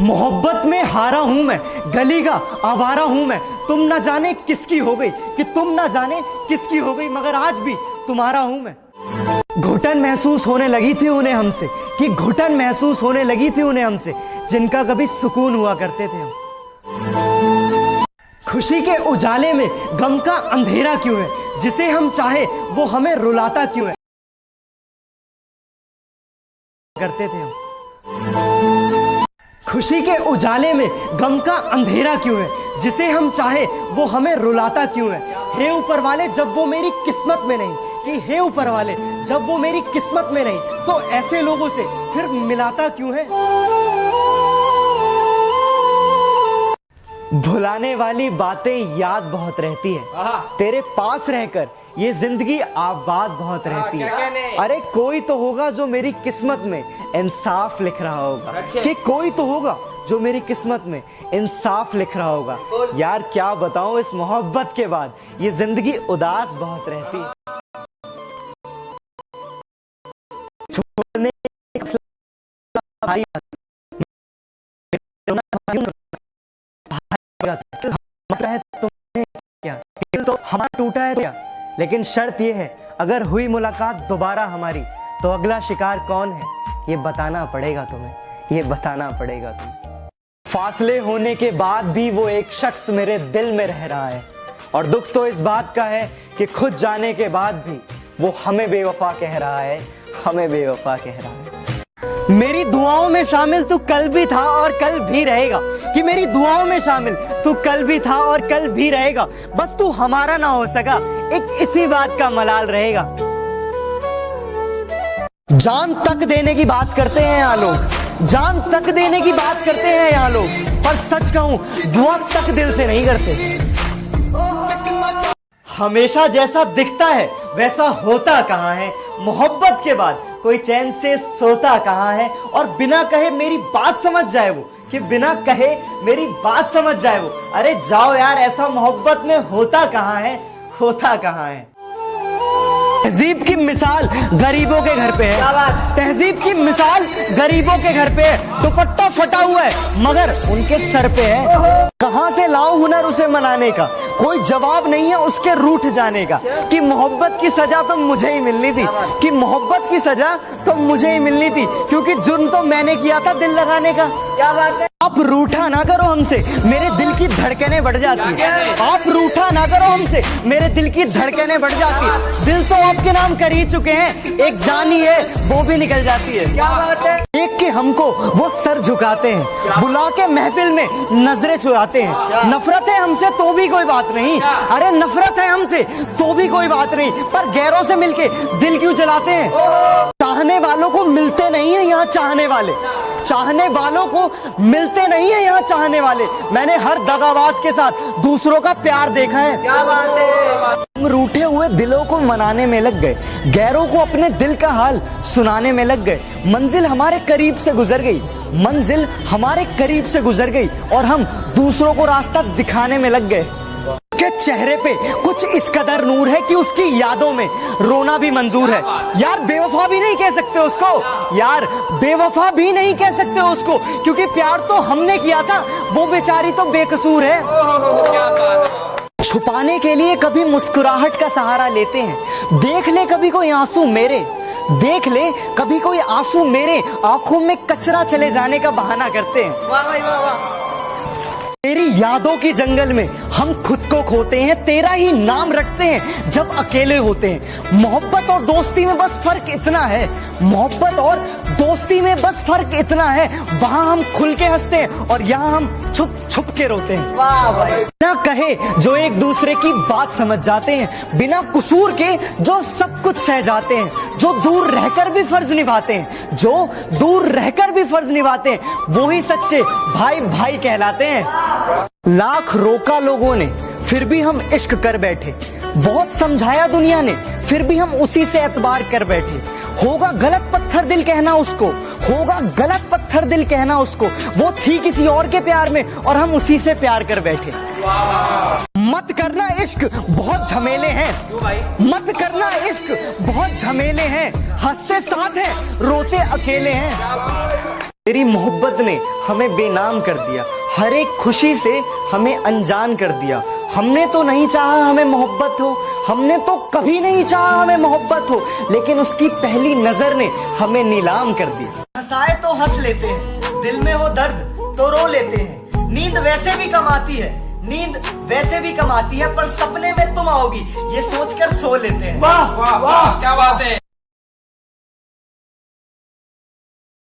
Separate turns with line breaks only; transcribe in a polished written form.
मोहब्बत में हारा हूं मैं, गली का आवारा हूं मैं। तुम ना जाने किसकी हो गई, कि तुम ना जाने किसकी हो गई, मगर आज भी तुम्हारा हूं मैं। घुटन महसूस होने लगी थी उन्हें हमसे, कि घुटन महसूस होने लगी थी उन्हें हमसे, जिनका कभी सुकून हुआ करते थे हम। खुशी के उजाले में गम का अंधेरा क्यों है, जिसे हम चाहे वो हमें रुलाता क्यों है करते थे हम। खुशी के उजाले में गम का अंधेरा क्यों है, जिसे हम चाहे वो हमें रुलाता क्यों है। हे ऊपर वाले जब वो मेरी किस्मत में नहीं, कि हे ऊपर वाले जब वो मेरी किस्मत में नहीं, तो ऐसे लोगों से फिर मिलाता क्यों है। भुलाने वाली बातें याद बहुत रहती है, तेरे पास रहकर ये जिंदगी आबाद बहुत रहती है। अरे कोई तो होगा जो मेरी किस्मत में इंसाफ लिख रहा होगा, कि कोई तो होगा जो मेरी किस्मत में इंसाफ लिख रहा होगा। यार क्या बताऊं, इस मोहब्बत के बाद ये जिंदगी उदास बहुत रहती है। छोड़ने क्या दिल तो हमारा टूटा है क्या, लेकिन शर्त ये है अगर हुई मुलाकात दोबारा हमारी, तो अगला शिकार कौन है ये बताना पड़ेगा तुम्हें, ये बताना पड़ेगा तुम्हें। फासले होने के बाद भी वो एक शख्स मेरे दिल में रह रहा है, और दुख तो इस बात का है कि खुद जाने के बाद भी वो हमें बेवफा कह रहा है, हमें बेवफा कह रहा है। मेरी दुआओं में शामिल तू कल भी था और कल भी रहेगा, कि मेरी दुआओं में शामिल तू कल भी था और कल भी रहेगा। बस तू हमारा ना हो सका, एक इसी बात का मलाल रहेगा। जान तक देने की बात करते हैं यहाँ लोग, जान तक देने की बात करते हैं यहाँ लोग, पर सच कहूं दुआ तक दिल से नहीं करते। हमेशा जैसा दिखता है वैसा होता कहाँ है, मोहब्बत के बाद कोई चैन से सोता कहाँ है। और बिना कहे मेरी बात समझ जाए वो, कि बिना कहे मेरी बात समझ जाए वो। अरे जाओ यार, ऐसा मोहब्बत में होता कहाँ है, होता कहाँ है। तहजीब की मिसाल गरीबों के घर पे है, तहजीब की मिसाल गरीबों के घर पे है। दुपट्टा फटा हुआ है मगर उनके सर पे है। कहां से लाऊं हुनर उसे मनाने का, कोई जवाब नहीं है उसके रूठ जाने का, कि मोहब्बत की सजा तो मुझे ही मिलनी थी, कि मोहब्बत की सजा तो मुझे ही मिलनी थी, क्योंकि जुर्म तो मैंने किया था दिल लगाने का। क्या बात है। आप रूठा ना करो हमसे, मेरे दिल की धड़कनें बढ़ जाती है। आप रूठा ना करो हमसे, मेरे दिल की धड़कनें बढ़ जाती है। दिल तो आपके नाम कर ही चुके हैं, एक जान ही है वो भी निकल जाती है। क्या बात है। देख के हमको वो सर झुकाते हैं, बुला के महफिल में नजरें चुराते हैं। नफरत है हमसे तो भी कोई बात नहीं, अरे नफरत है हमसे तो भी कोई बात नहीं, पर गैरों से मिलके दिल क्यों जलाते हैं। चाहने वालों को मिलते नहीं है यहाँ चाहने वाले, चाहने वालों को मिलते नहीं है यहाँ चाहने वाले। मैंने हर दगाबाज के साथ दूसरों का प्यार देखा है। क्या बात है। हम रूठे हुए दिलों को मनाने में लग गए, गैरों को अपने दिल का हाल सुनाने में लग गए। मंजिल हमारे करीब से गुजर गई, मंजिल हमारे करीब से गुजर गई, और हम दूसरों को रास्ता दिखाने में लग गए। उसके चेहरे पे कुछ इस कदर नूर है कि उसकी यादों में रोना भी मंजूर है। यार बेवफा भी नहीं कह सकते उसको, यार बेवफा भी नहीं कह सकते उसको, क्योंकि प्यार तो हमने किया था, वो बेचारी तो बेकसूर है। छुपाने के लिए कभी मुस्कुराहट का सहारा लेते हैं, देख ले कभी कोई आंसू मेरे, देख ले कभी कोई आंसू मेरे, आंखों में कचरा चले जाने का बहाना करते हैं। वाह भाई वाह वाह। तेरी यादों की जंगल में हम खुद को खोते हैं, तेरा ही नाम रखते हैं जब अकेले होते हैं। मोहब्बत और दोस्ती में बस फर्क इतना है, मोहब्बत और दोस्ती में बस फर्क इतना है, वहाँ हम खुल के हंसते हैं और यहाँ हम छुप छुप के रोते हैं। वाह भाई। बिना कहे जो एक दूसरे की बात समझ जाते हैं, बिना कसूर के जो सब कुछ सह जाते हैं, जो दूर रहकर भी फर्ज निभाते हैं, जो दूर रहकर भी फर्ज निभाते हैं, वो ही सच्चे भाई भाई कहलाते हैं। लाख रोका लोगों ने फिर भी हम इश्क कर बैठे, बहुत समझाया दुनिया ने फिर भी हम उसी से एतबार कर बैठे। होगा गलत पत्थर दिल कहना उसको, होगा गलत पत्थर दिल कहना उसको, वो थी किसी और के प्यार में और हम उसी से प्यार कर बैठे। मत करना इश्क बहुत झमेले हैं, मत करना इश्क बहुत झमेले हैं, हंसते साथ हैं रोते अकेले हैं। तेरी मोहब्बत ने हमें बेनाम कर दिया, हर एक खुशी से हमें अनजान कर दिया। हमने तो नहीं चाहा हमें मोहब्बत हो, हमने तो कभी नहीं चाहा हमें मोहब्बत हो, लेकिन उसकी पहली नजर ने हमें नीलाम कर दिया। हंसाए तो हंस लेते हैं, दिल में हो दर्द तो रो लेते हैं। नींद वैसे भी कम आती है, नींद वैसे भी कम आती है, पर सपने में तुम आओगी ये सोचकर सो लेते हैं।
वाह वाह वाह, क्या बात है।